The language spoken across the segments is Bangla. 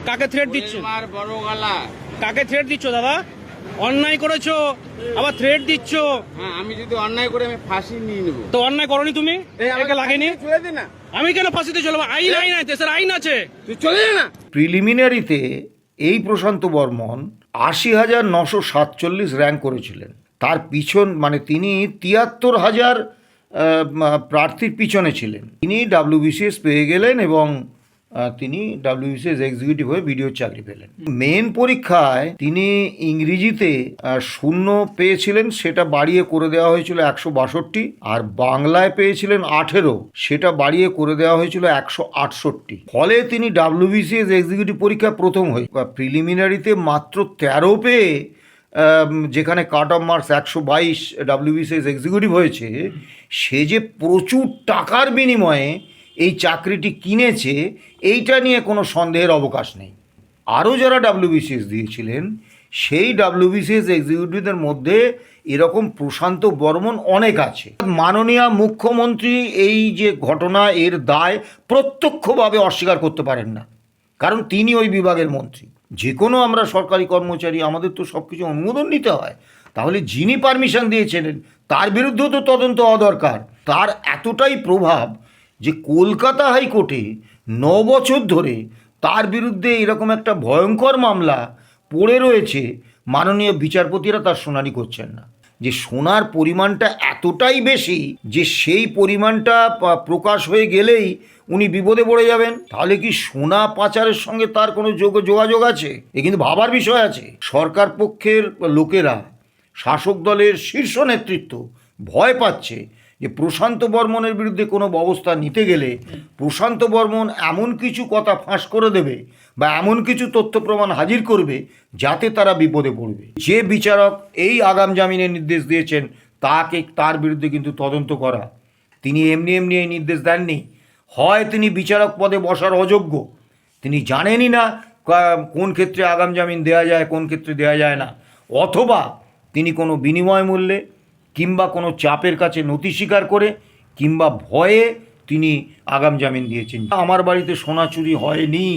কাকে থ্রেট দিচ্ছ? মার বড় গলা। কাকে থ্রেট দিচ্ছ দাদা? অন্যায় করেছো আবার থ্রেট দিচ্ছ? হ্যাঁ, আমি যদি অন্যায় করে আমি ফাঁসি নিয়ে নেবো। তো অন্যায় করনি তুমি? একে লাগেনি? চলে দে না। আমি কেন ফাঁসিতে চলবো? আইন আইন আছে, দেশের আইন আছে। তুই চলে যা না। প্রিলিমিনারিতে এই প্রশান্ত বর্মন ৮০,৯৪৭ র্যাঙ্ক করেছিলেন। তার পিছন মানে তিনি ৭৩,০০০ প্রার্থীর পিছনে ছিলেন। তিনি WBCS পেয়ে গেলেন এবং তিনি WBCS এক্সিকিউটিভ হয়ে বিডিওর চাকরি পেলেন। মেন পরীক্ষায় তিনি ইংরেজিতে 0 পেয়েছিলেন, সেটা বাড়িয়ে করে দেওয়া হয়েছিল ১৬২, আর বাংলায় পেয়েছিলেন ১৮, সেটা বাড়িয়ে করে দেওয়া হয়েছিল ১৬৮। ফলে তিনি WBCS এক্সিকিউটিভ পরীক্ষা প্রথম হয়ে প্রিলিমিনারিতে মাত্র ১৩ পেয়ে, যেখানে cut off marks ১২২ WBCS executive হয়েছে, সে যে প্রচুর টাকার বিনিময়ে এই চাকরিটি কিনেছে এইটা নিয়ে কোনো সন্দেহের অবকাশ নেই। আরও যারা WBCS দিয়েছিলেন সেই WBCS এক্সিকিউটিভদের মধ্যে এরকম প্রশান্ত বর্মন অনেক আছে। মাননীয় মুখ্যমন্ত্রী এই যে ঘটনা, এর দায় প্রত্যক্ষভাবে অস্বীকার করতে পারেন না, কারণ তিনি ওই বিভাগের মন্ত্রী। যে কোনো আমরা সরকারি কর্মচারী, আমাদের তো সব কিছু অনুমোদন নিতে হয়। তাহলে যিনি পারমিশন দিয়েছিলেন তার বিরুদ্ধেও তো তদন্ত হওয়া দরকার। তার এতটাই প্রভাব যে কলকাতা হাইকোর্টে 9 বছর ধরে তার বিরুদ্ধে এরকম একটা ভয়ঙ্কর মামলা পড়ে রয়েছে, মাননীয় বিচারপতিরা তার শুনানি করছেন না। যে সোনার পরিমাণটা এতটাই বেশি যে সেই পরিমাণটা প্রকাশ হয়ে গেলেই উনি বিপদে পড়ে যাবেন। তাহলে কি সোনা পাচারের সঙ্গে তার কোনো যোগাযোগ আছে? এ কিন্তু ভাবার বিষয় আছে। সরকার পক্ষের লোকেরা, শাসক দলের শীর্ষ নেতৃত্ব ভয় পাচ্ছে যে প্রশান্ত বর্মনের বিরুদ্ধে কোনো ব্যবস্থা নিতে গেলে প্রশান্ত বর্মন এমন কিছু কথা ফাঁস করে দেবে বা এমন কিছু তথ্য প্রমাণ হাজির করবে যাতে তারা বিপদে পড়বে। যে বিচারক এই আগাম জামিনের নির্দেশ দিয়েছেন তার বিরুদ্ধে কিন্তু তদন্ত করা। তিনি এমনি এমনি এই নির্দেশ দেননি। হয় তিনি বিচারক পদে বসার অযোগ্য, তিনি জানেনই না কোন ক্ষেত্রে আগাম জামিন দেওয়া যায়, কোন ক্ষেত্রে দেওয়া যায় না, অথবা তিনি কোনো বিনিময় মূল্যে কিংবা কোনো চাপের কাছে নথি স্বীকার করে কিংবা ভয়ে তিনি আগাম জামিন দিয়েছেন। আমার বাড়িতে সোনা চুরি হয়নি,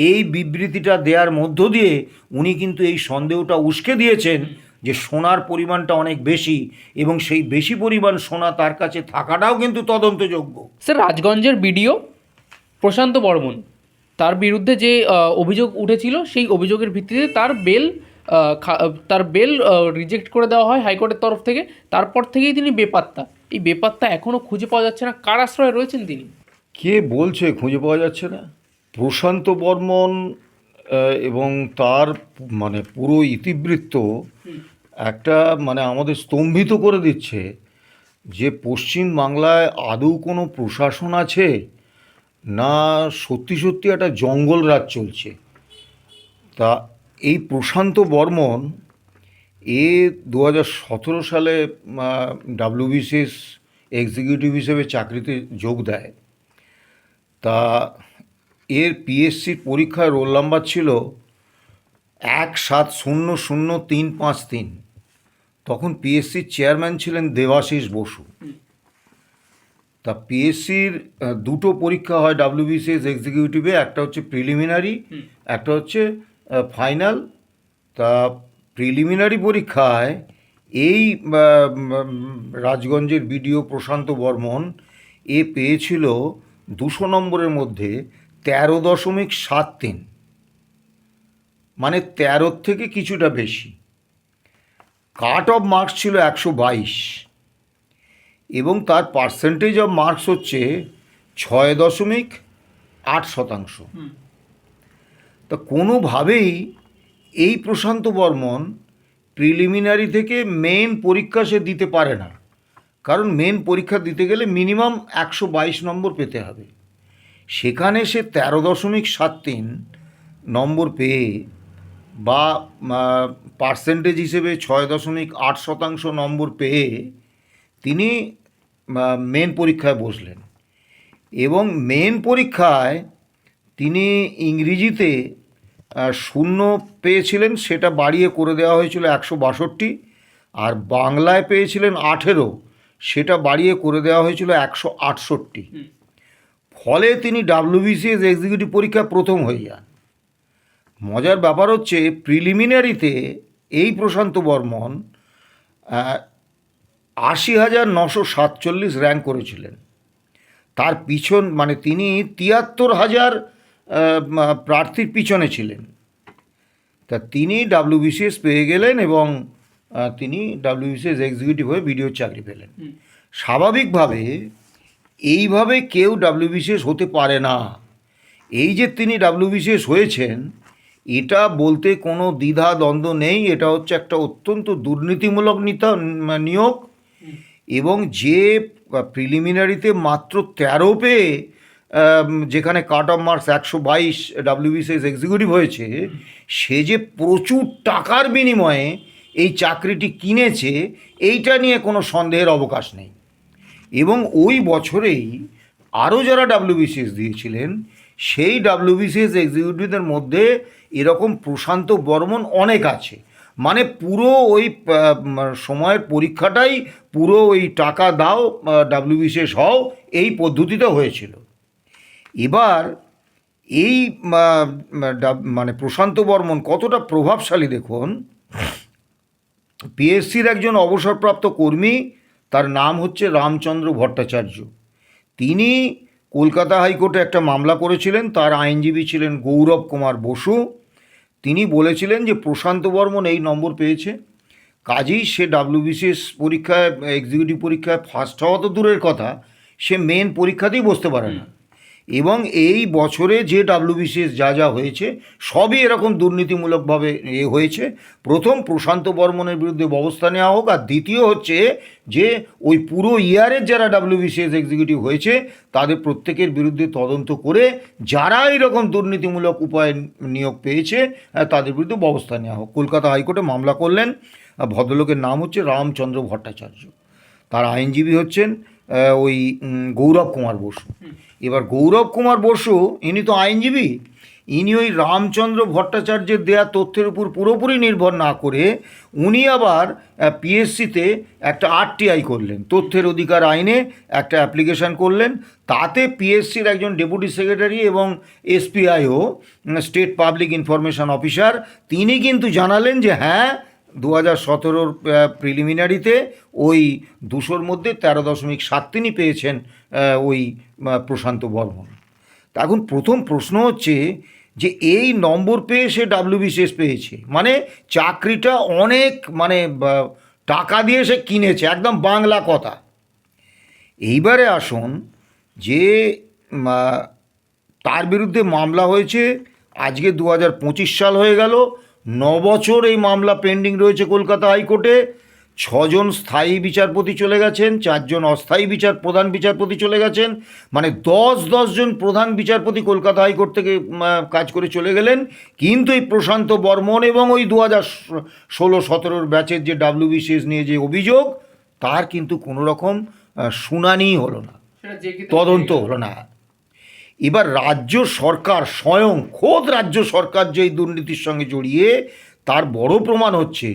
এই বিবৃতিটা দেওয়ার মধ্য দিয়ে উনি কিন্তু এই সন্দেহটা উস্কে দিয়েছেন যে সোনার পরিমাণটা অনেক বেশি এবং সেই বেশি পরিমাণ সোনা তার কাছে থাকাটাও কিন্তু তদন্তযোগ্য। স্যার, রাজগঞ্জের বিডিও প্রশান্ত বর্মন, তার বিরুদ্ধে যে অভিযোগ উঠেছিল সেই অভিযোগের ভিত্তিতে তার বেল রিজেক্ট করে দেওয়া হয় হাইকোর্টের তরফ থেকে। তারপর থেকেই তিনি বেপাত্তা। এই বেপাত্তা এখনও খুঁজে পাওয়া যাচ্ছে না। কার আশ্রয়ে রয়েছেন তিনি? কে বলছে খুঁজে পাওয়া যাচ্ছে না? প্রশান্ত বর্মন এবং তার মানে পুরো ইতিবৃত্ত একটা মানে আমাদের স্তম্ভিত করে দিচ্ছে যে পশ্চিম বাংলায় আদৌ কোনো প্রশাসন আছে না সত্যি সত্যি একটা জঙ্গল রাজ চলছে। তা এই প্রশান্ত বর্মন 2017 সালে WBCS এক্সিকিউটিভ হিসেবে চাকরিতে যোগ দেয়। তা এর পিএসসির পরীক্ষায় রোল নাম্বার ছিল 1700353। তখন পিএসসির চেয়ারম্যান ছিলেন দেবাশিস বসু। তা পিএসসির 2টো পরীক্ষা হয় WBCS এক্সিকিউটিভে, একটা হচ্ছে প্রিলিমিনারি, একটা হচ্ছে ফাইনাল। তা প্রিলিমিনারি পরীক্ষায় এই রাজগঞ্জের বিডিও প্রশান্ত বর্মন পেয়েছিল 200 নম্বরের মধ্যে 13.73, মানে 13 থেকে কিছুটা বেশি। কাট অফ মার্কস ছিল 122 এবং তার পার্সেন্টেজ অফ মার্কস হচ্ছে 6.8%। তা কোনোভাবেই এই প্রশান্ত বর্মন প্রিলিমিনারি থেকে মেন পরীক্ষা সে দিতে পারে না, কারণ মেন পরীক্ষা দিতে গেলে মিনিমাম 122 নম্বর পেতে হবে। সেখানে সে 13.73 নম্বর পেয়ে বা পার্সেন্টেজ হিসেবে 6.8% নম্বর পেয়ে তিনি মেন পরীক্ষায় বসলেন এবং মেন পরীক্ষায় তিনি ইংরেজিতে 0 পেয়েছিলেন, সেটা বাড়িয়ে করে দেওয়া হয়েছিল 162, আর বাংলায় পেয়েছিলেন 18, সেটা বাড়িয়ে করে দেওয়া হয়েছিল 168। ফলে তিনি WBCS এক্সিকিউটিভ পরীক্ষা প্রথম হয়ে যান। মজার ব্যাপার হচ্ছে প্রিলিমিনারিতে এই প্রশান্ত বর্মন 80,947 র্যাঙ্ক করেছিলেন। তার পিছন মানে তিনি 73,000 প্রার্থীর পিছনে ছিলেন। তা তিনি ডাব্লিউবিসিএস পেয়ে গেলেন এবং তিনি ডাব্লিউবিসিএস এক্সিকিউটিভ হয়ে বিডিওর চাকরি পেলেন। স্বাভাবিকভাবে এইভাবে কেউ ডাব্লিউবিসিএস হতে পারে না। এই যে তিনি ডাব্লিউবিসিএস হয়েছেন এটা বলতে কোনো দ্বিধা দ্বন্দ্ব নেই, এটা হচ্ছে একটা অত্যন্ত দুর্নীতিমূলক নিয়োগ। এবং যে প্রিলিমিনারিতে মাত্র 13 পেয়ে যেখানে cut off marks 122 WBCS executive হয়েছে, সে যে প্রচুর টাকার বিনিময়ে এই চাকরিটি কিনেছে এইটা নিয়ে কোনো সন্দেহের অবকাশ নেই। এবং ওই বছরেই আরও যারা ডাব্লিউবিসিএস দিয়েছিলেন সেই ডাব্লিউবিসিএস এক্সিকিউটিভদের মধ্যে এরকম প্রশান্ত বর্মন অনেক আছে। মানে পুরো ওই সময়ের পরীক্ষাটাই পুরো ওই টাকা দাও ডাব্লিউবিসিএস হও এই পদ্ধতিতে হয়েছিল। এবার এই মানে প্রশান্ত বর্মন কতটা প্রভাবশালী দেখুন। পিএসসির একজন অবসরপ্রাপ্ত কর্মী, তার নাম হচ্ছে রামচন্দ্র ভট্টাচার্য। তিনি কলকাতা হাইকোর্টে একটা মামলা করেছিলেন, তার আইনজীবী ছিলেন গৌরব কুমার বসু। তিনি বলেছিলেন যে প্রশান্ত বর্মন এই নম্বর পেয়েছে, কাজেই সে ডাব্লিউবিসিএস পরীক্ষায় এক্সিকিউটিভ পরীক্ষায় ফার্স্ট হওয়া তো দূরের কথা, সে মেন পরীক্ষাতেই বসতে পারে না। এবং এই বছরে যে ডাব্লিউবিসিএস যা হয়েছে সবই এরকম দুর্নীতিমূলকভাবে হয়েছে। প্রথম, প্রশান্ত বর্মনের বিরুদ্ধে ব্যবস্থা নেওয়া হোক, আর দ্বিতীয় হচ্ছে যে ওই পুরো ইয়ারের যারা ডাব্লিউবিসিএস এক্সিকিউটিভ হয়েছে তাদের প্রত্যেকের বিরুদ্ধে তদন্ত করে যারা এরকম দুর্নীতিমূলক উপায়ে নিয়োগ পেয়েছে তাদের বিরুদ্ধে ব্যবস্থা নেওয়া হোক। কলকাতা হাইকোর্টে মামলা করলেন। ভদ্রলোকের নাম হচ্ছে রামচন্দ্র ভট্টাচার্য, তার আইনজীবী হচ্ছেন ওই গৌরব কুমার বসু। এবার গৌরব কুমার বসু ইনি তো আইনজীবী, ইনি ওই রামচন্দ্র ভট্টাচার্যের দেয়া তথ্যের উপর পুরোপুরি নির্ভর না করে উনি আবার পিএসসিতে একটা আরটিআই করলেন, তথ্যের অধিকার আইনে একটা অ্যাপ্লিকেশান করলেন। তাতে পিএসসির একজন ডেপুটি সেক্রেটারি এবং SPIO, state public information officer, তিনি কিন্তু জানালেন যে হ্যাঁ 2017 প্রিলিমিনারিতে ওই 200-র মধ্যে 13.7 তিনি পেয়েছেন ওই প্রশান্ত বর্মন। তা এখন প্রথম প্রশ্ন হচ্ছে যে এই নম্বর পেয়ে সে ডাব্লিউবিসিএস পেয়েছে, মানে চাকরিটা অনেক মানে টাকা দিয়ে সে কিনেছে, একদম বাংলা কথা। এইবারে আসুন যে তার বিরুদ্ধে মামলা হয়েছে, আজকে 2025 সাল হয়ে গেল, 9 বছর এই মামলা পেন্ডিং রয়েছে কলকাতা হাইকোর্টে। 6 জন স্থায়ী বিচারপতি চলে গেছেন, 4 জন অস্থায়ী প্রধান বিচারপতি চলে গেছেন, মানে 10 জন প্রধান বিচারপতি কলকাতা হাইকোর্ট থেকে কাজ করে চলে গেলেন। কিন্তু এই প্রশান্ত বর্মন এবং ওই 2016-17 ব্যাচের যে ডাব্লিউবিসিএস নিয়ে যে অভিযোগ, তার কিন্তু কোনো রকম শুনানিই হলো না, তদন্ত হলো না। এবার রাজ্য সরকার স্বয়ং খোদ রাজ্য সরকার যে এই দুর্নীতির সঙ্গে জড়িয়ে, তার বড় প্রমাণ হচ্ছে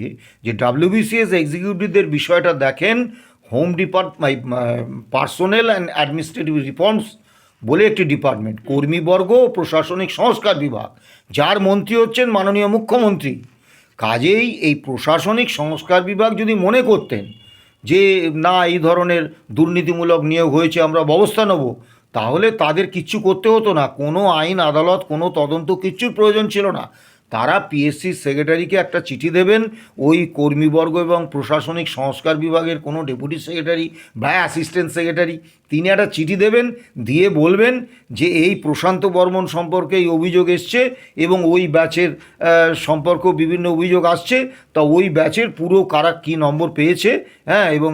যে ডাব্লিউবিসিএস এক্সিকিউটিভদের বিষয়টা দেখেন। Home personnel and administrative reforms বলে একটি ডিপার্টমেন্ট, কর্মীবর্গ ও প্রশাসনিক সংস্কার বিভাগ, যার মন্ত্রী হচ্ছেন মাননীয় মুখ্যমন্ত্রী। কাজেই এই প্রশাসনিক সংস্কার বিভাগ যদি মনে করতেন যে না এই ধরনের দুর্নীতিমূলক নিয়োগ হয়েছে, আমরা ব্যবস্থা নেব, তাহলে তাদের কিচ্ছু করতে হতো না, কোনো আইন আদালত কোনো তদন্ত কিচ্ছুর প্রয়োজন ছিল না। তারা পিএসসি সেক্রেটারিকে একটা চিঠি দেবেন, ওই কর্মীবর্গ এবং প্রশাসনিক সংস্কার বিভাগের কোনো ডেপুটি সেক্রেটারি বা অ্যাসিস্ট্যান্ট সেক্রেটারি, তিনি একটা চিঠি দেবেন, দিয়ে বলবেন যে এই প্রশান্ত বর্মন সম্পর্কে এই অভিযোগ এসছে এবং ওই ব্যাচের সম্পর্কেও বিভিন্ন অভিযোগ আসছে, তা ওই ব্যাচের পুরো কারা কী নম্বর পেয়েছে, হ্যাঁ, এবং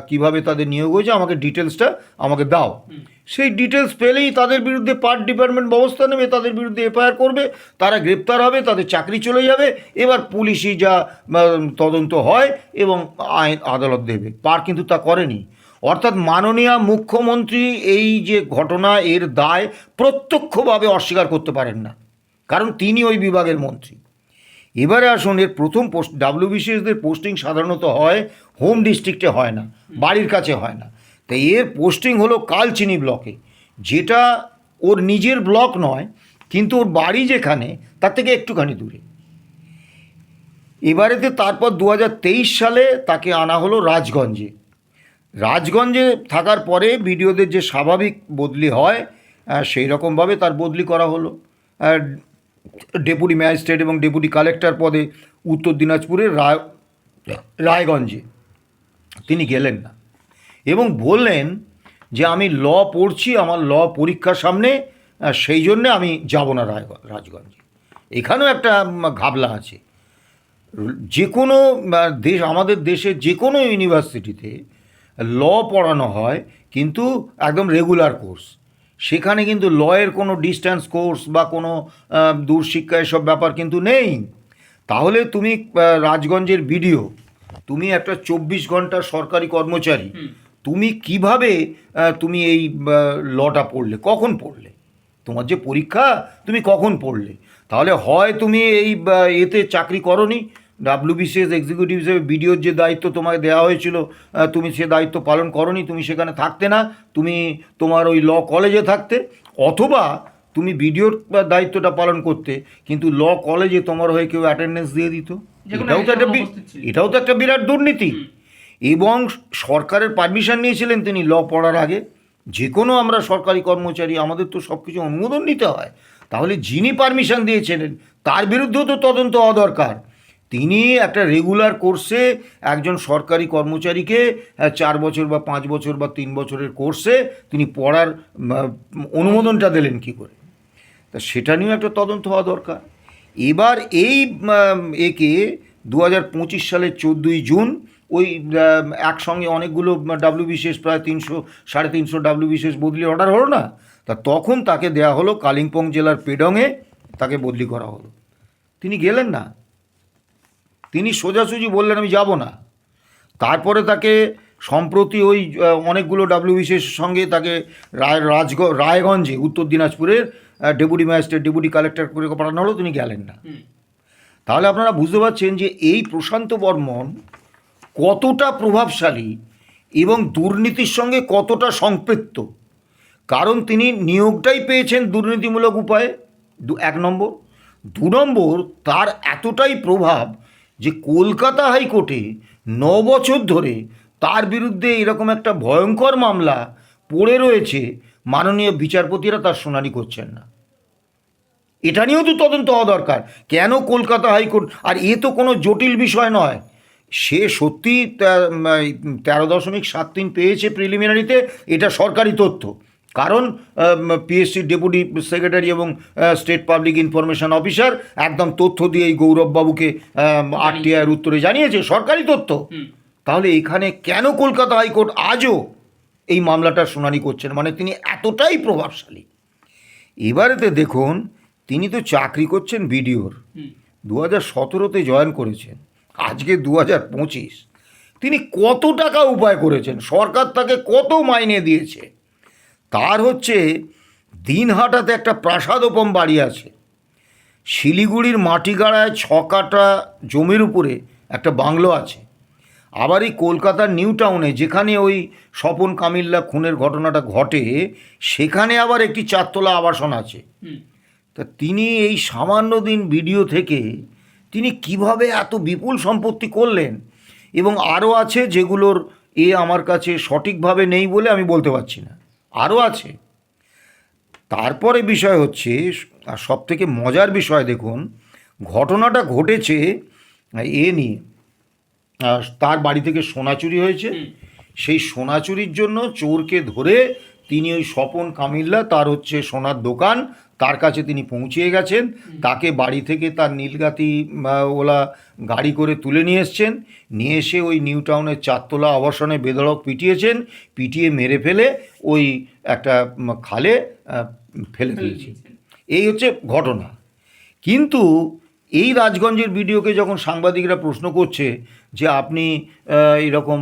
কিভাবে তাদের নিয়োগ হয়েছে আমাকে ডিটেলসটা আমাকে দাও। সেই ডিটেলস পেলেই তাদের বিরুদ্ধে পার্ট ডিপার্টমেন্ট ব্যবস্থা নেবে, তাদের বিরুদ্ধে এফআইআর করবে, তারা গ্রেপ্তার হবে, তাদের চাকরি চলে যাবে। এবার পুলিশই যা তদন্ত হয় এবং আইন আদালত দেবে। পার কিন্তু তা করেনি। অর্থাৎ মাননীয় মুখ্যমন্ত্রী এই যে ঘটনা, এর দায় প্রত্যক্ষভাবে অস্বীকার করতে পারেন না, কারণ তিনি ওই বিভাগের মন্ত্রী। এবারে আসুন, এর প্রথম ডাব্লিউবিসিএসদের পোস্টিং সাধারণত হয় হোম ডিস্ট্রিক্টে, হয় না, বাড়ির কাছে হয় না। তাই এর পোস্টিং হলো কালচিনি ব্লকে, যেটা ওর নিজের ব্লক নয়, কিন্তু ওর বাড়ি যেখানে তার থেকে একটুখানি দূরে। এবারেতে তারপর 2023 সালে তাকে আনা হলো রাজগঞ্জে। রাজগঞ্জে থাকার পরে বিডিওদের যে স্বাভাবিক বদলি হয় সেই রকমভাবে তার বদলি করা হলো ডেপুটি ম্যাজিস্ট্রেট এবং ডেপুটি কালেক্টর পদে উত্তর দিনাজপুরের রায়গঞ্জে। তিনি গেলেন না এবং বললেন যে আমি ল পড়ছি, আমার ল পরীক্ষার সামনে, সেই জন্যে আমি যাব না রাজগঞ্জে। এখানেও একটা ঘাবলা আছে। যে কোনো দেশ, আমাদের দেশের যে কোনো ইউনিভার্সিটিতে ল পড়ানো হয় কিন্তু একদম রেগুলার কোর্স। সেখানে কিন্তু লয়ের কোনো ডিস্ট্যান্স কোর্স বা কোনো দূরশিক্ষা এসব ব্যাপার কিন্তু নেই। তাহলে তুমি রাজগঞ্জের বিডিও, তুমি একটা 24 ঘন্টার সরকারি কর্মচারী, তুমি কিভাবে তুমি এই লটা পড়লে, কখন পড়লে? তোমার যে পরীক্ষা তুমি কখন পড়লে? তাহলে হয় তুমি এই এতে চাকরি করোনি, WBCS এক্সিকিউটিভ হিসেবে বিডিওর যে দায়িত্ব তোমাকে দেওয়া হয়েছিল তুমি সে দায়িত্ব পালন করোনি, তুমি সেখানে থাকতে না, তুমি তোমার ওই ল কলেজে থাকতে, অথবা তুমি বিডিওর দায়িত্বটা পালন করতে কিন্তু ল কলেজে তোমার হয়ে কেউ অ্যাটেন্ডেন্স দিয়ে দিত। এটাও তো একটা বিরাট দুর্নীতি। এবং সরকারের পারমিশন নিয়েছিলেন তিনি ল পড়ার আগে। যে কোনো আমরা সরকারি কর্মচারী, আমাদের তো সব কিছু অনুমোদন নিতে হয়। তাহলে যিনি পারমিশন দিয়েছিলেন তার বিরুদ্ধেও তো তদন্ত হওয়া দরকার। তিনি একটা রেগুলার কোর্সে একজন সরকারি কর্মচারীকে 4 বছর বা 5 বছর বা 3 বছরের কোর্সে তিনি পড়ার অনুমোদনটা দিলেন কী করে? তা সেটা নিয়েও একটা তদন্ত হওয়া দরকার। এবার এই একে 2025 সালের 14ই জুন ওই একসঙ্গে অনেকগুলো WBCS প্রায় 300-350 WBCS বদলি অর্ডার হলো না, তা তখন তাকে দেয়া হলো কালিম্পং জেলার পেডংয়ে, তাকে বদলি করা হলো। তিনি গেলেন না, তিনি সোজাসুজি বললেন আমি যাব না। তারপরে তাকে সম্প্রতি ওই অনেকগুলো WBCS সঙ্গে তাকে রায়গঞ্জে উত্তর দিনাজপুরের ডেপুটি ম্যাজিস্ট্রেট ডেপুটি কালেক্টর করে পাঠানো হলো, তিনি গেলেন না। তাহলে আপনারা বুঝতে পারছেন যে এই প্রশান্ত বর্মন কতটা প্রভাবশালী এবং দুর্নীতির সঙ্গে কতটা সম্পৃক্ত। কারণ তিনি নিয়োগটাই পেয়েছেন দুর্নীতিমূলক উপায়ে, 1 নম্বর। 2 নম্বর, তার এতটাই প্রভাব যে কলকাতা হাইকোর্টে 9 বছর ধরে তার বিরুদ্ধে এরকম একটা ভয়ঙ্কর মামলা পড়ে রয়েছে, মাননীয় বিচারপতিরা তার শুনানি করছেন না। এটা নিয়েও তো তদন্ত হওয়া দরকার, কেন কলকাতা হাইকোর্ট। আর এ তো কোনো জটিল বিষয় নয়, সে সত্যি 13.73 পেয়েছে প্রিলিমিনারিতে, এটা সরকারি তথ্য। কারণ PSC ডেপুটি সেক্রেটারি এবং স্টেট পাবলিক ইনফরমেশন অফিসার একদম তথ্য দিয়ে এই গৌরববাবুকে RTI উত্তরে জানিয়েছে, সরকারি তথ্য। তাহলে এখানে কেন কলকাতা হাইকোর্ট আজও এই মামলাটার শুনানি করছেন? মানে তিনি এতটাই প্রভাবশালী। এবারেতে দেখুন, তিনি তো চাকরি করছেন বিডিওর, 2017-তে জয়েন করেছেন, আজকে 2025। তিনি কত টাকা উপায় করেছেন, সরকার তাকে কত মাইনে দিয়েছে। তার হচ্ছে দিনহাটাতে একটা প্রাসাদোপম বাড়ি আছে, শিলিগুড়ির মাটিগাড়ায় 6 কাঠা জমির উপরে একটা বাংলো আছে, আবার এই কলকাতার নিউ টাউনে যেখানে ওই স্বপন কামিল্লা খুনের ঘটনাটা ঘটে সেখানে আবার একটি 4 তলা আবাসন আছে। তা তিনি এই সামান্য দিন ভিডিও থেকে তিনি কিভাবে এত বিপুল সম্পত্তি করলেন, এবং আরও আছে যেগুলোর আমার কাছে সঠিকভাবে নেই বলে আমি বলতে পারছি না, আরও আছে। তারপরে বিষয় হচ্ছে, আর সবথেকে মজার বিষয় দেখুন, ঘটনাটা ঘটেছে নিয়ে, তার বাড়ি থেকে সোনা চুরি হয়েছে। সেই সোনা চুরির জন্য চোরকে ধরে তিনি ওই স্বপন কামিল্লা, তার হচ্ছে সোনার দোকান, তার কাছে তিনি পৌঁছিয়ে গেছেন। তাকে বাড়ি থেকে তার নীলগাতি ওলা গাড়ি করে তুলে নিয়ে এসছেন, নিয়ে এসে ওই নিউ টাউনের 4 তলা আবাসনে বেধড়ক পিটিয়েছেন, পিটিয়ে মেরে ফেলে ওই একটা খালে ফেলে দিয়েছেন। এই হচ্ছে ঘটনা। কিন্তু এই রাজগঞ্জের ভিডিওকে যখন সাংবাদিকরা প্রশ্ন করছে যে আপনি এরকম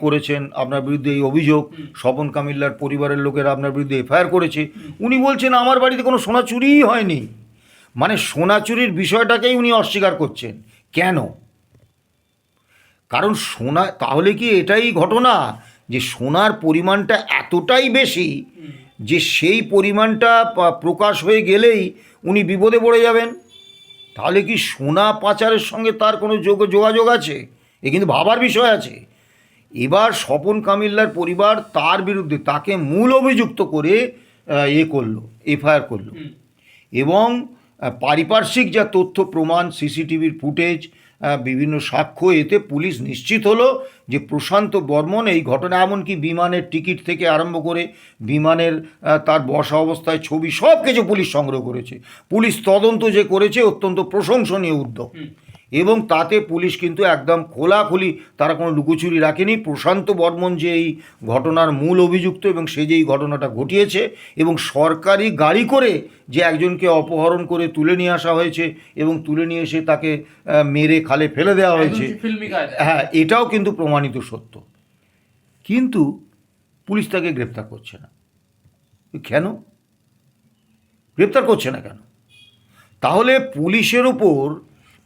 করেছেন, আপনার বিরুদ্ধে এই অভিযোগ, স্বপন কামিল্লার পরিবারের লোকেরা আপনার বিরুদ্ধে FIR করেছে, উনি বলছেন আমার বাড়িতে কোনো সোনা চুরিই হয়নি। মানে সোনা চুরির বিষয়টাকেই উনি অস্বীকার করছেন। কেন? কারণ তাহলে কি এটাই ঘটনা যে সোনার পরিমাণটা এতটাই বেশি যে সেই পরিমাণটা প্রকাশ হয়ে গেলেই উনি বিপদে পড়ে যাবেন। তাহলে কি সোনা পাচারের সঙ্গে তার কোনো যোগাযোগ আছে? এ কিন্তু ভাবার বিষয় আছে। এবার স্বপন কামিল্লার পরিবার তার বিরুদ্ধে তাকে মূল অভিযুক্ত করে করলো, এফআইআর করলো, এবং পারিপার্শ্বিক যা তথ্য প্রমাণ, সিসিটিভির ফুটেজ, বিভিন্ন সাক্ষ্য, এতে পুলিশ নিশ্চিত হলো যে প্রশান্ত বর্মন এই ঘটনা, এমনকি বিমানের টিকিট থেকে আরম্ভ করে বিমানের তার বসা অবস্থায় ছবি সব কিছু পুলিশ সংগ্রহ করেছে। পুলিশ তদন্ত যে করেছে অত্যন্ত প্রশংসনীয় উদ্যোগ, এবং তাতে পুলিশ কিন্তু একদম খোলাখুলি, তারা কোনো লুকোচুরি রাখেনি। প্রশান্ত বর্মন যে এই ঘটনার মূল অভিযুক্ত এবং সে যে এই ঘটনাটা ঘটিয়েছে, এবং সরকারি গাড়ি করে যে একজনকে অপহরণ করে তুলে নিয়ে আসা হয়েছে এবং তুলে নিয়ে এসে তাকে মেরে খালে ফেলে দেওয়া হয়েছে, হ্যাঁ, এটাও কিন্তু প্রমাণিত সত্য। কিন্তু পুলিশ তাকে গ্রেপ্তার করছে না। কেন গ্রেপ্তার করছে না কেন? তাহলে পুলিশের উপর,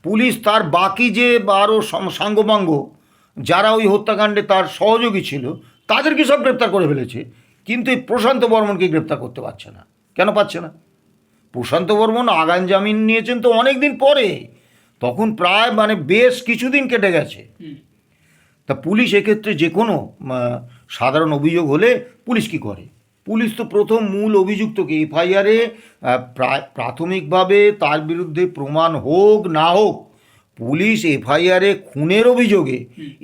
পুলিশ তার বাকি যে আরও সাঙ্গপাঙ্গ যারা ওই হত্যাকাণ্ডে তার সহযোগী ছিল তাদেরকে সব গ্রেপ্তার করে ফেলেছে, কিন্তু এই প্রশান্ত বর্মনকে গ্রেপ্তার করতে পারছে না। কেন পাচ্ছে না? প্রশান্ত বর্মন আগাম জামিন নিয়েছেন তো অনেক দিন পরে, তখন প্রায় বেশ কিছুদিন কেটে গেছে। তা পুলিশ এক্ষেত্রে যে কোনো সাধারণ অভিযোগ হলে পুলিশ কী করে? পুলিশ তো প্রথম মূল অভিযুক্তকে এফআইআরে প্রাথমিকভাবে তার বিরুদ্ধে প্রমাণ হোক না হোক, পুলিশ এফআইআরে খুনের অভিযোগে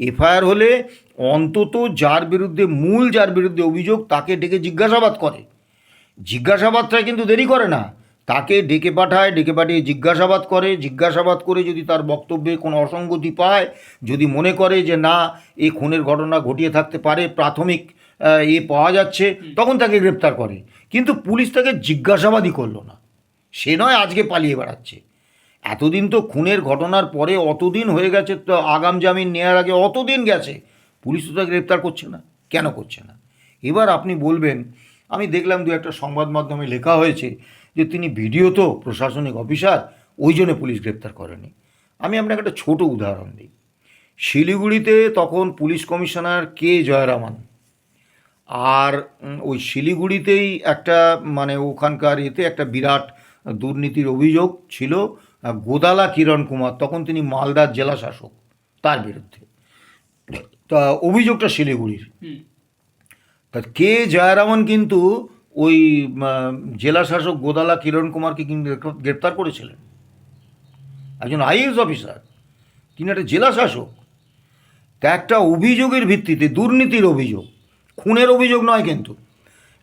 এফআইআর হলে অন্তত যার বিরুদ্ধে অভিযোগ তাকে ডেকে জিজ্ঞাসাবাদ করে। জিজ্ঞাসাবাদটা কিন্তু দেরি করে না, তাকে ডেকে পাঠিয়ে জিজ্ঞাসাবাদ করে যদি তার বক্তব্যে কোনো অসঙ্গতি পায়, যদি মনে করে যে না এই খুনের ঘটনা ঘটিয়ে থাকতে পারে, প্রাথমিক পাওয়া যাচ্ছে, তখন তাকে গ্রেপ্তার করে। কিন্তু পুলিশ তাকে জিজ্ঞাসাবাদই করলো না। সে নয় আজকে পালিয়ে বেড়াচ্ছে। এতদিন তো খুনের ঘটনার পরে অতদিন হয়ে গেছে, তো আগাম জামিন নেওয়ার আগে অতদিন গেছে, পুলিশ তো তাকে গ্রেপ্তার করছে না। কেন করছে না? এবার আপনি বলবেন, আমি দেখলাম দু একটা সংবাদ মাধ্যমে লেখা হয়েছে যে তিনি ভিডিও তো প্রশাসনিক অফিসার, ওই জন্য পুলিশ গ্রেপ্তার করেনি। আমি আপনাকে একটা ছোট উদাহরণ দিই। শিলিগুড়িতে তখন পুলিশ কমিশনার কে জয়রামান, আর ওই শিলিগুড়িতেই একটা ওখানকার একটা বিরাট দুর্নীতির অভিযোগ ছিল গোদালা কিরণ কুমার, তখন তিনি মালদার জেলা শাসক, তার বিরুদ্ধে। তা অভিযোগটা শিলিগুড়ির। তা কে জয়রামন কিন্তু ওই জেলা শাসক গোদালা কিরণ কুমারকে কিন্তু গ্রেপ্তার করেছিলেন। একজন আইএএস অফিসার, তিনি একটা জেলা শাসক। তা একটা অভিযোগের ভিত্তিতে, দুর্নীতির অভিযোগ, খুনের অভিযোগ নয়, কিন্তু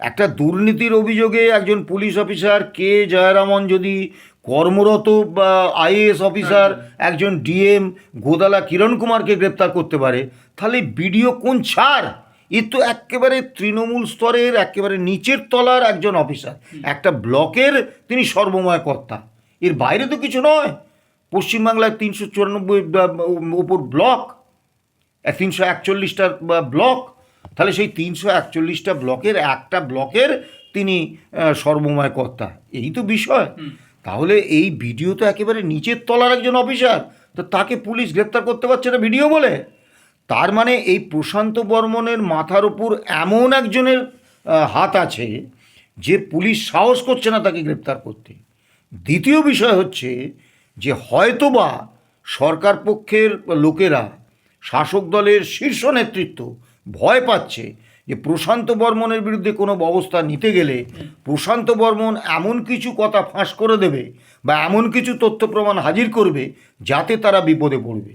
একটা দুর্নীতির অভিযোগে একজন পুলিশ অফিসার কে জয়রামন যদি কর্মরত বা আইএএস অফিসার একজন ডিএম গোদালা কিরণ কুমারকে গ্রেপ্তার করতে পারে, তাহলে বিডিও কোন ছাড়? এ তো একেবারে তৃণমূল স্তরের একেবারে নিচের তলার একজন অফিসার, একটা ব্লকের তিনি সর্বময় কর্তা, এর বাইরে তো কিছু নয়। পশ্চিমবাংলায় 394 ওপর ব্লক, 341টা ব্লক, তাহলে সেই 341টা ব্লকের একটা ব্লকের তিনি সর্বময় কর্তা, এই তো বিষয়। তাহলে এই ভিডিও তো একেবারে নিচের তলার একজন অফিসার, তো তাকে পুলিশ গ্রেপ্তার করতে পারছে না ভিডিও বলে। তার মানে এই প্রশান্ত বর্মনের মাথার উপর এমন একজনের হাত আছে যে পুলিশ সাহস করছে না তাকে গ্রেপ্তার করতে। দ্বিতীয় বিষয় হচ্ছে যে হয়তোবা সরকার পক্ষের লোকেরা, শাসক দলের শীর্ষ নেতৃত্ব ভয় পাচ্ছে যে প্রশান্ত বর্মনের বিরুদ্ধে কোনো ব্যবস্থা নিতে গেলে প্রশান্ত বর্মন এমন কিছু কথা ফাঁস করে দেবে বা এমন কিছু তথ্য প্রমাণ হাজির করবে যাতে তারা বিপদে পড়বে।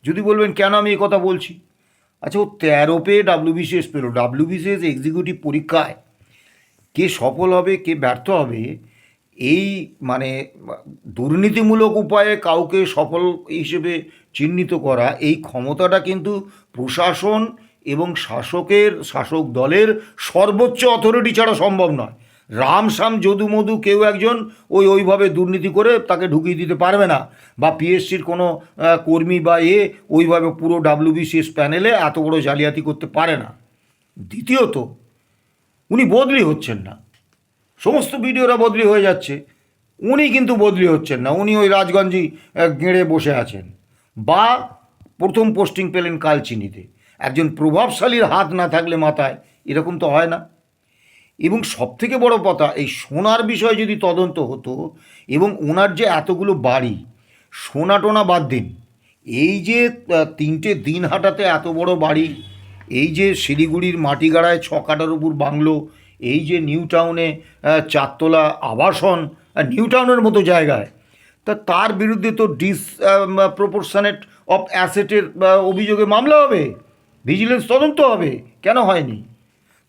যদি বলবেন কেন আমি এই কথা বলছি, আচ্ছা ও 13 পে WBCS পেল, WBCS এক্সিকিউটিভ পরীক্ষায় কে সফল হবে কে ব্যর্থ হবে, এই দুর্নীতিমূলক উপায়ে কাউকে সফল হিসেবে চিহ্নিত করা, এই ক্ষমতাটা কিন্তু প্রশাসন এবং শাসক দলের সর্বোচ্চ অথরিটি ছাড়া সম্ভব নয়। রামশ্যাম যদু মধু কেউ একজন ওইভাবে দুর্নীতি করে তাকে ঢুকিয়ে দিতে পারবে না, বা পিএসসির কোনো কর্মী বা ওইভাবে পুরো WBCS প্যানেলে এত বড় জালিয়াতি করতে পারে না। দ্বিতীয়ত উনি বদলি হচ্ছেন না, সমস্ত ভিডিওরা বদলি হয়ে যাচ্ছে, উনি কিন্তু বদলি হচ্ছেন না, উনি ওই রাজগঞ্জই গেঁড়ে বসে আছেন, বা প্রথম পোস্টিং পেলেন কালচিনিতে। একজন প্রভাবশালীর হাত না থাকলে মাথায়, এরকম তো হয় না। এবং সবথেকে বড় কথা, এই সোনার বিষয়ে যদি তদন্ত হতো, এবং ওনার যে এতগুলো বাড়ি, সোনা টোনা বাদ দিন, এই যে 3টে দিনহাটাতে এত বড় বাড়ি, এই যে শিলিগুড়ির মাটিগাড়ায় 6 কাঠার উপর বাংলো, এই যে নিউ টাউনে 4তলা আবাসন, নিউ টাউনের মতো জায়গায়, তার বিরুদ্ধে তো প্রপোর্শনেট অফ অ্যাসেটের অভিযোগে মামলা হবে, ভিজিলেন্স তদন্ত হবে, কেন হয়নি?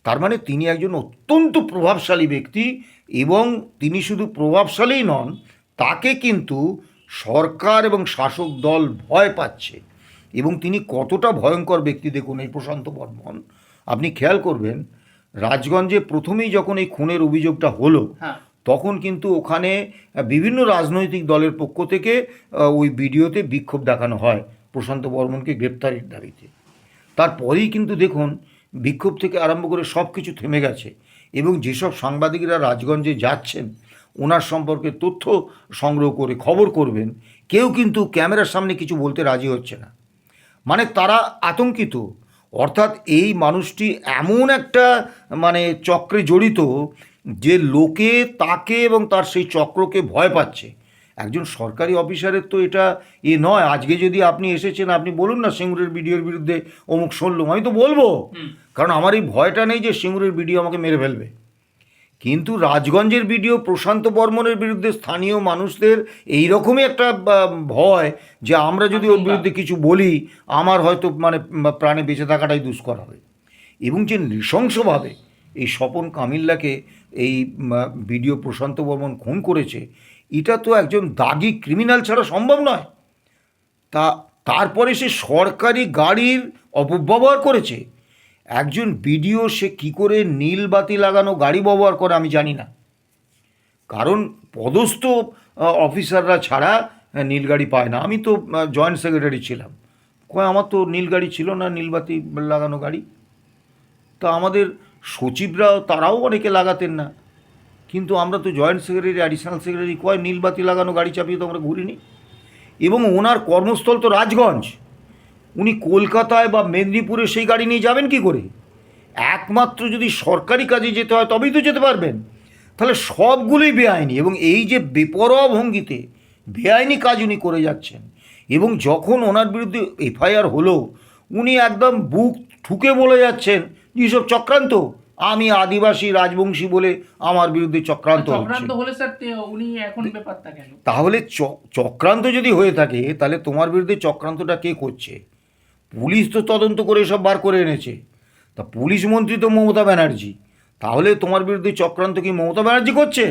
তার মানে তিনি একজন অত্যন্ত প্রভাবশালী ব্যক্তি, এবং তিনি শুধু প্রভাবশালীই নন, তাকে কিন্তু সরকার এবং শাসক দল ভয় পাচ্ছে। এবং তিনি কতটা ভয়ঙ্কর ব্যক্তি দেখুন, এই প্রশান্ত বর্মন। আপনি খেয়াল করবেন, রাজগঞ্জে প্রথমেই যখন এই খুনের অভিযোগটা হলো, হ্যাঁ, তখন কিন্তু ওখানে বিভিন্ন রাজনৈতিক দলের পক্ষ থেকে ওই ভিডিওতে বিক্ষোভ দেখানো হয় প্রশান্ত বর্মনকে গ্রেপ্তারের দাবিতে। তারপরেই কিন্তু দেখুন, বিক্ষোভ থেকে আরম্ভ করে সব কিছু থেমে গেছে, এবং যেসব সাংবাদিকরা রাজগঞ্জে যাচ্ছেন ওনার সম্পর্কে তথ্য সংগ্রহ করে খবর করবেন, কেউ কিন্তু ক্যামেরার সামনে কিছু বলতে রাজি হচ্ছে না। মানে তারা আতঙ্কিত। অর্থাৎ এই মানুষটি এমন একটা মানে চক্রে জড়িত যে লোকে তাকে এবং তার সেই চক্রকে ভয় পাচ্ছে। একজন সরকারি অফিসারের তো এটা নয়। আজকে যদি আপনি এসেছেন, আপনি বলুন না সিঙ্গুরের ভিডিওর বিরুদ্ধে অমুক শুনলাম, আমি তো বলবো, কারণ আমার এই ভয়টা নেই যে সিঙ্গুরের ভিডিও আমাকে মেরে ফেলবে। কিন্তু রাজগঞ্জের ভিডিও প্রশান্ত বর্মনের বিরুদ্ধে স্থানীয় মানুষদের এই রকমই একটা ভয় যে আমরা যদি ওর বিরুদ্ধে কিছু বলি, আমার হয়তো মানে প্রাণে বেঁচে থাকাটাই দুষ্কর হবে। এবং যে নৃশংসভাবে এই স্বপন কামিল্লাকে এই ভিডিও প্রশান্ত বর্মন খুন করেছে, এটা তো একজন দাগি ক্রিমিনাল ছাড়া সম্ভব নয়। তারপরে সে সরকারি গাড়ির অপব্যবহার করেছে। একজন বিডিও সে কি করে নীল বাতি লাগানো গাড়ি ব্যবহার করে আমি জানি না, কারণ পদস্থ অফিসাররা ছাড়া নীল গাড়ি পায় না। আমি তো জয়েন্ট সেক্রেটারি ছিলাম, আমার তো নীল গাড়ি ছিল না, নীলবাতি লাগানো গাড়ি। তা আমাদের সচিবরাও তারাও অনেকে লাগাতেন না, কিন্তু আমরা তো জয়েন্ট সেক্রেটারি, অ্যাডিশনাল সেক্রেটারি, নীলবাতি লাগানো গাড়ি চাপিয়ে তো আমরা ঘুরিনি। এবং ওনার কর্মস্থল তো রাজগঞ্জ, উনি কলকাতায় বা মেদিনীপুরে সেই গাড়ি নিয়ে যাবেন কি করে? একমাত্র যদি সরকারি কাজে যেতে হয় তবেই তো যেতে পারবেন। তাহলে সবগুলোই বেআইনি, এবং এই যে বেপরোয়া ভঙ্গিতে বেআইনি কাজ উনি করে যাচ্ছেন। এবং যখন ওনার বিরুদ্ধে এফআইআর হলো, উনি একদম বুক ঠুকে বলে যাচ্ছেন যেসব চক্রান্ত, আমি আদিবাসী রাজবংশী বলে আমার বিরুদ্ধে চক্রান্ত হলে স্যার উনি এখন ব্যাপারটা কেন? তাহলে চক্রান্ত যদি হয়ে থাকে, তাহলে তোমার বিরুদ্ধে চক্রান্তটা কে করছে? পুলিশ তো তদন্ত করে সব বার করে এনেছে, তা পুলিশ মন্ত্রী তো মমতা ব্যানার্জি, তাহলে তোমার বিরুদ্ধে চক্রান্ত কি মমতা ব্যানার্জি করছে?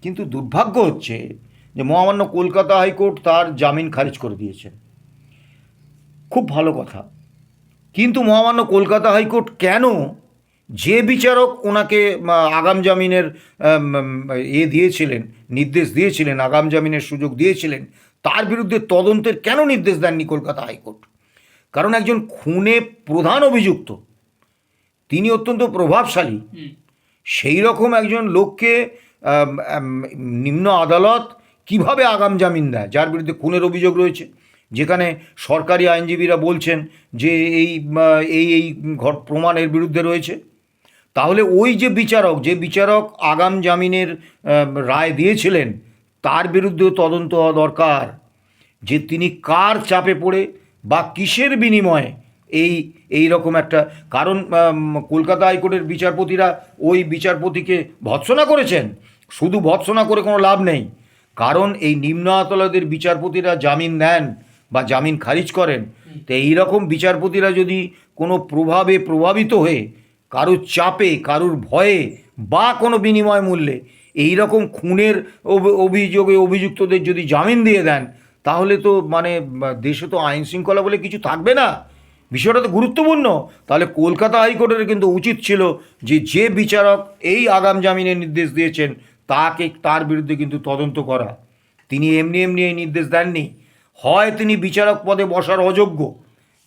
কিন্তু দুর্ভাগ্য হচ্ছে যে মহামান্য কলকাতা হাইকোর্ট তার জামিন খারিজ করে দিয়েছেন, খুব ভালো কথা। কিন্তু মহামান্য কলকাতা হাইকোর্ট কেন যে বিচারক ওনাকে আগাম জামিনের দিয়েছিলেন, নির্দেশ দিয়েছিলেন, আগাম জামিনের সুযোগ দিয়েছিলেন, তার বিরুদ্ধে তদন্তের কেন নির্দেশ দেননি কলকাতা হাইকোর্ট? কারণ একজন খুনে প্রধান অভিযুক্ত, তিনি অত্যন্ত প্রভাবশালী, সেই রকম একজন লোককে নিম্ন আদালত কিভাবে আগাম জামিন দেয় যার বিরুদ্ধে খুনের অভিযোগ রয়েছে, যেখানে সরকারি আইনজীবীরা বলছেন যে এই প্রমাণের বিরুদ্ধে রয়েছে? তাহলে ওই যে বিচারক আগাম জামিনের রায় দিয়েছিলেন, তার বিরুদ্ধেও তদন্ত হওয়া দরকার, যে তিনি কার চাপে পড়ে বা কিসের বিনিময়ে এই রকম একটা, কারণ কলকাতা হাইকোর্টের বিচারপতিরা ওই বিচারপতিকে ভৎসনা করেছেন। শুধু ভৎসনা করে কোনো লাভ নেই, কারণ এই নিম্ন আদালতের বিচারপতিরা জামিন দেন বা জামিন খারিজ করেন। তো এইরকম বিচারপতিরা যদি কোনো প্রভাবে প্রভাবিত হয়ে কারুর চাপে, কারুর ভয়ে বা কোনো বিনিময় মূল্যে এই রকম খুনের অভিযোগে অভিযুক্তদের যদি জামিন দিয়ে দেন, তাহলে তো মানে দেশে তো আইন শৃঙ্খলা বলে কিছু থাকবে না। বিষয়টা তো গুরুত্বপূর্ণ। তাহলে কলকাতা হাইকোর্টের কিন্তু উচিত ছিল যে বিচারক এই আগাম জামিনের নির্দেশ দিয়েছেন তার বিরুদ্ধে কিন্তু তদন্ত করা। তিনি এমনি এই নির্দেশ দেননি। হয় তিনি বিচারক পদে বসার অযোগ্য,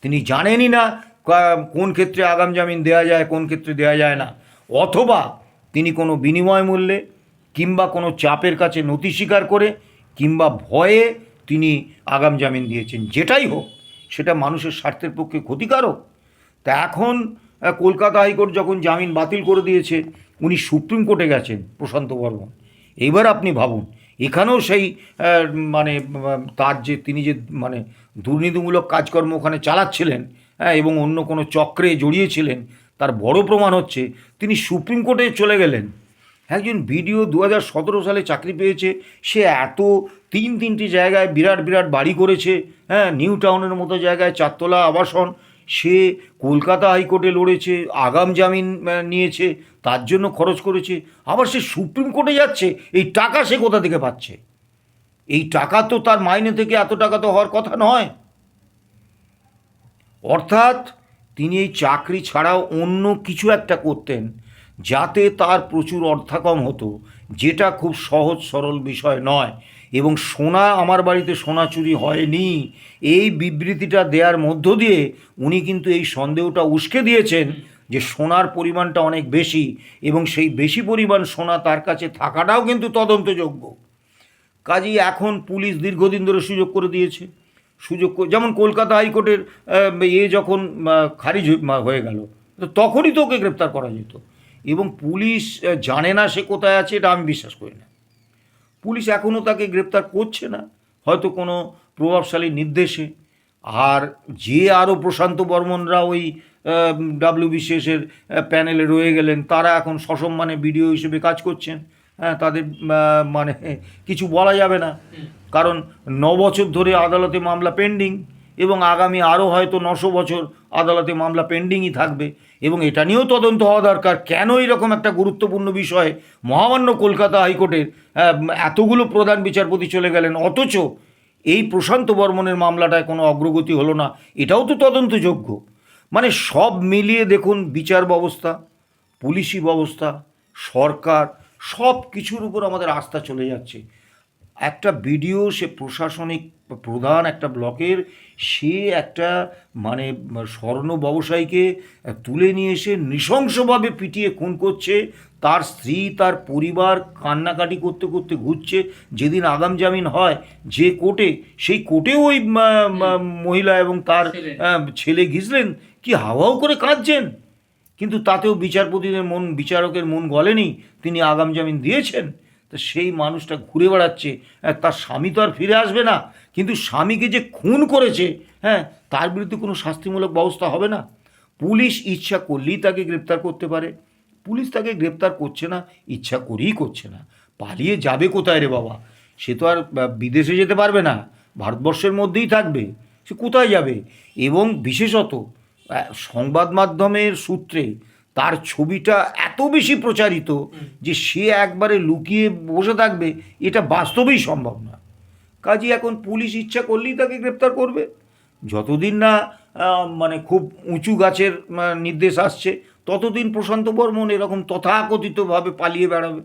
তিনি জানেনই না কোন ক্ষেত্রে আগাম জামিন দেওয়া যায়, কোন ক্ষেত্রে দেওয়া যায় না, অথবা তিনি কোনো বিনিময় মূল্যে কিংবা কোনো চাপের কাছে নথি স্বীকার করে কিংবা ভয়ে তিনি আগাম জামিন দিয়েছেন। যেটাই হোক, সেটা মানুষের স্বার্থের পক্ষে ক্ষতিকারক। তা এখন কলকাতা হাইকোর্ট যখন জামিন বাতিল করে দিয়েছে, উনি সুপ্রিম কোর্টে গেছেন প্রশান্ত বর্মন। এবার আপনি ভাবুন, এখানেও সেই মানে তার যে তিনি যে মানে দুর্নীতিমূলক কাজকর্ম ওখানে চালাচ্ছিলেন, এবং অন্য কোনো চক্রে জড়িয়েছিলেন, তার বড় প্রমাণ হচ্ছে তিনি সুপ্রিম কোর্টে চলে গেলেন। একজন বিডিও 2017 সালে চাকরি পেয়েছে, সে এত তিনটি জায়গায় বিরাট বিরাট বাড়ি করেছে, নিউ টাউনের মতো জায়গায় 4 তলা আবাসন, সে কলকাতা হাইকোর্টে লড়েছে, আগাম জামিন নিয়েছে, তার জন্য খরচ করেছে, আবার সে সুপ্রিম কোর্টে যাচ্ছে। এই টাকা সে কোথা থেকে পাচ্ছে? এই টাকা তো তার মাইনে থেকে এত টাকা তো হওয়ার কথা নয়। অর্থাৎ তিনি এই চাকরি ছাড়াও অন্য কিছু একটা করতেন যাতে তার প্রচুর অর্থাকম হতো, যেটা খুব সহজ সরল বিষয় নয়। এবং সোনা, আমার বাড়িতে সোনা চুরি হয়নি, এই বিবৃতিটা দেওয়ার মধ্য দিয়ে উনি কিন্তু এই সন্দেহটা উস্কে দিয়েছেন যে সোনার পরিমাণটা অনেক বেশি, এবং সেই বেশি পরিমাণ সোনা তার কাছে থাকাটাও কিন্তু তদন্তযোগ্য। কাজেই এখন পুলিশ দীর্ঘদিন ধরে সুযোগ করে দিয়েছে, যেমন কলকাতা হাইকোর্টের যখন খারিজ হয়ে গেল, তো তখনই তো ওকে গ্রেপ্তার করা যেত। এবং পুলিশ জানে না সে কোথায় আছে, এটা আমি বিশ্বাস করি না। পুলিশ এখনও তাকে গ্রেপ্তার করছে না, হয়তো কোনো প্রভাবশালী নির্দেশে। আর যে আরও প্রশান্ত বর্মনরা ওই WBCS-এর প্যানেলে রয়ে গেলেন, তারা এখন সসম্মানে বিডিও হিসেবে কাজ করছেন। তাদের মানে কিছু বলা যাবে না, কারণ 9 বছর ধরে আদালতে মামলা পেন্ডিং, এবং আগামী আরও হয়তো 900 বছর আদালতে মামলা পেন্ডিংই থাকবে। এবং এটা নিয়েও তদন্ত হওয়া দরকার, কেন এরকম একটা গুরুত্বপূর্ণ বিষয়ে মহামান্য কলকাতা হাইকোর্টের এতগুলো প্রধান বিচারপতি চলে গেলেন, অথচ এই প্রশান্ত বর্মনের মামলাটায় কোনো অগ্রগতি হলো না, এটাও তো তদন্তযোগ্য। মানে সব মিলিয়ে দেখুন, বিচার ব্যবস্থা, পুলিশি ব্যবস্থা, সরকার, সব কিছুর উপর আমাদের আস্থা চলে যাচ্ছে। একটা বিডিও, সে প্রশাসনিক প্রধান একটা ব্লকের, সে একটা মানে স্বর্ণ ব্যবসায়ীকে তুলে নিয়ে এসে নৃশংসভাবে পিটিয়ে খুন করছে, তার স্ত্রী, তার পরিবার কান্নাকাটি করতে করতে ঘুরছে। যেদিন আগাম জামিন হয় যে কোর্টে, সেই কোর্টেও ওই মহিলা এবং তার ছেলে ঘিসলেন, কি হাওয়াও করে কাঁদছেন, কিন্তু তাতেও বিচারকের মন গলেনি, তিনি আগাম জামিন দিয়েছেন। তো সেই মানুষটা ঘুরে বেড়াচ্ছে, তার স্বামী তো আর ফিরে আসবে না, কিন্তু স্বামীকে যে খুন করেছে, তার বিরুদ্ধে কোনো শাস্তিমূলক ব্যবস্থা হবে না। পুলিশ ইচ্ছা করলেই তাকে গ্রেপ্তার করতে পারে, পুলিশ তাকে গ্রেপ্তার করছে না, ইচ্ছা করেই করছে না। পালিয়ে যাবে কোথায় রে বাবা? সে তো আর বিদেশে যেতে পারবে না, ভারতবর্ষের মধ্যেই থাকবে, সে কোথায় যাবে? এবং বিশেষত সংবাদ মাধ্যমের সূত্রে তার ছবিটা এত বেশি প্রচারিত যে সে একবারে লুকিয়ে বসে থাকবে, এটা বাস্তবেই সম্ভব না। কাজেই এখন পুলিশ ইচ্ছা করলেই তাকে গ্রেপ্তার করবে, যতদিন না মানে খুব উঁচু গাছের নির্দেশ আসছে, ততদিন প্রশান্ত বর্মন এরকম তথাকথিতভাবে পালিয়ে বেড়াবে।